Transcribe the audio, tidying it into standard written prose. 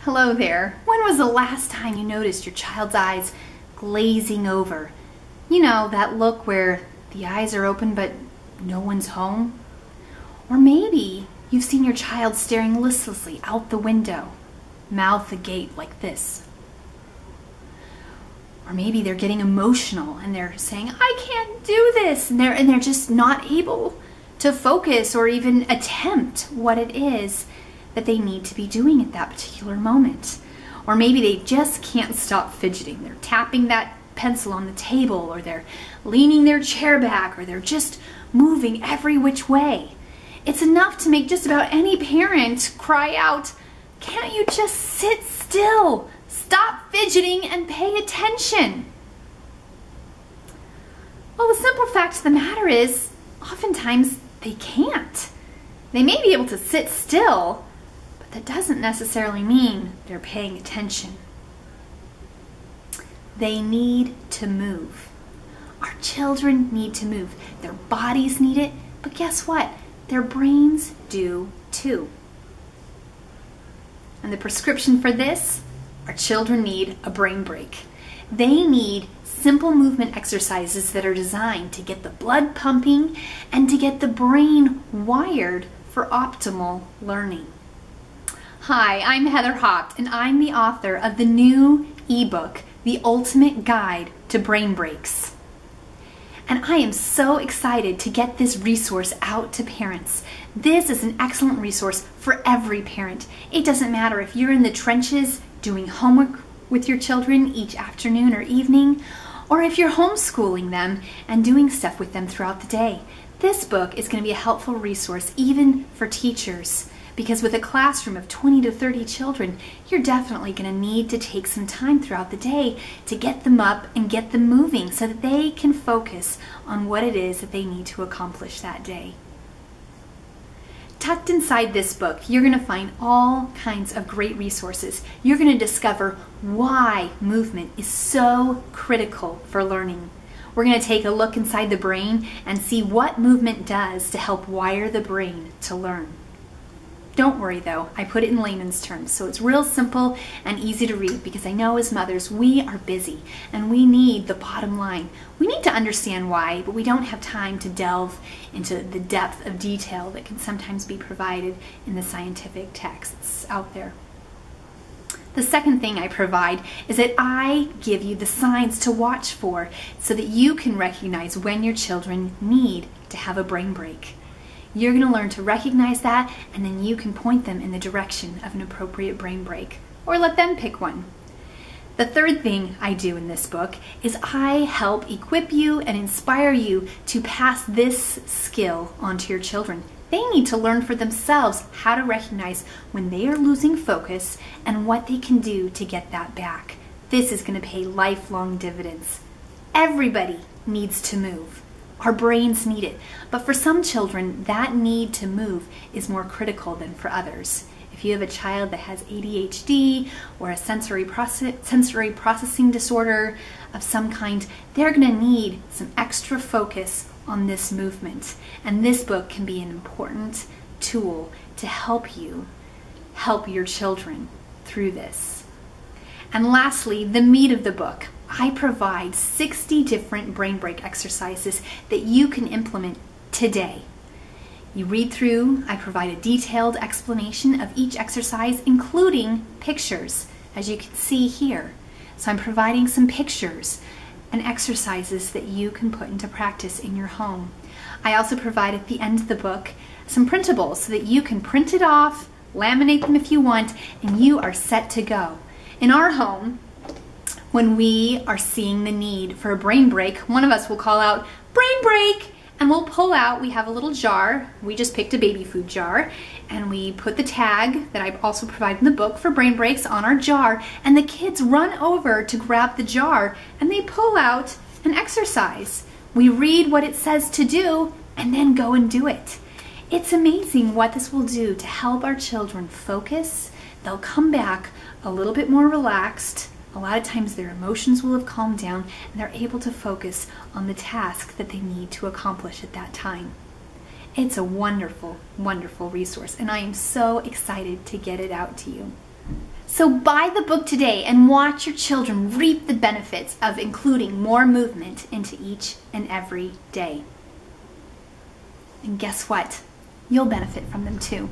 Hello there. When was the last time you noticed your child's eyes glazing over? You know, that look where the eyes are open but no one's home? Or maybe you've seen your child staring listlessly out the window, mouth agape like this. Or maybe they're getting emotional and they're saying, I can't do this, and they're just not able to focus or even attempt what it is that they need to be doing at that particular moment. Or maybe they just can't stop fidgeting. They're tapping that pencil on the table, or they're leaning their chair back, or they're just moving every which way. It's enough to make just about any parent cry out, can't you just sit still? Stop fidgeting and pay attention. Well, the simple fact of the matter is, oftentimes they can't. They may be able to sit still, but that doesn't necessarily mean they're paying attention. They need to move. Our children need to move. Their bodies need it, but guess what? Their brains do too. And the prescription for this? Our children need a brain break. They need simple movement exercises that are designed to get the blood pumping and to get the brain wired for optimal learning. Hi, I'm Heather Haupt, and I'm the author of the new ebook, The Ultimate Guide to Brain Breaks. And I am so excited to get this resource out to parents. This is an excellent resource for every parent. It doesn't matter if you're in the trenches doing homework with your children each afternoon or evening, or if you're homeschooling them and doing stuff with them throughout the day. This book is going to be a helpful resource even for teachers, because with a classroom of 20 to 30 children, you're definitely going to need to take some time throughout the day to get them up and get them moving so that they can focus on what it is that they need to accomplish that day. Tucked inside this book, you're going to find all kinds of great resources. You're going to discover why movement is so critical for learning. We're going to take a look inside the brain and see what movement does to help wire the brain to learn. Don't worry though, I put it in layman's terms, so it's real simple and easy to read, because I know as mothers we are busy and we need the bottom line. We need to understand why, but we don't have time to delve into the depth of detail that can sometimes be provided in the scientific texts out there. The second thing I provide is that I give you the signs to watch for so that you can recognize when your children need to have a brain break. You're going to learn to recognize that, and then you can point them in the direction of an appropriate brain break, or let them pick one. The third thing I do in this book is I help equip you and inspire you to pass this skill on to your children. They need to learn for themselves how to recognize when they are losing focus and what they can do to get that back. This is going to pay lifelong dividends. Everybody needs to move. Our brains need it, but for some children, that need to move is more critical than for others. If you have a child that has ADHD or a sensory processing disorder of some kind, they're going to need some extra focus on this movement. And this book can be an important tool to help you help your children through this. And lastly, the meat of the book. I provide 60 different brain break exercises that you can implement today. You read through, I provide a detailed explanation of each exercise, including pictures, as you can see here. So I'm providing some pictures and exercises that you can put into practice in your home. I also provide at the end of the book some printables so that you can print it off, laminate them if you want, and you are set to go. In our home, when we are seeing the need for a brain break, one of us will call out, brain break, and we'll pull out, we have a little jar, we just picked a baby food jar, and we put the tag that I also provide in the book for brain breaks on our jar, and the kids run over to grab the jar, and they pull out an exercise. We read what it says to do, and then go and do it. It's amazing what this will do to help our children focus. They'll come back a little bit more relaxed. A lot of times their emotions will have calmed down and they're able to focus on the task that they need to accomplish at that time. It's a wonderful, wonderful resource, and I am so excited to get it out to you. So buy the book today and watch your children reap the benefits of including more movement into each and every day. And guess what? You'll benefit from them too.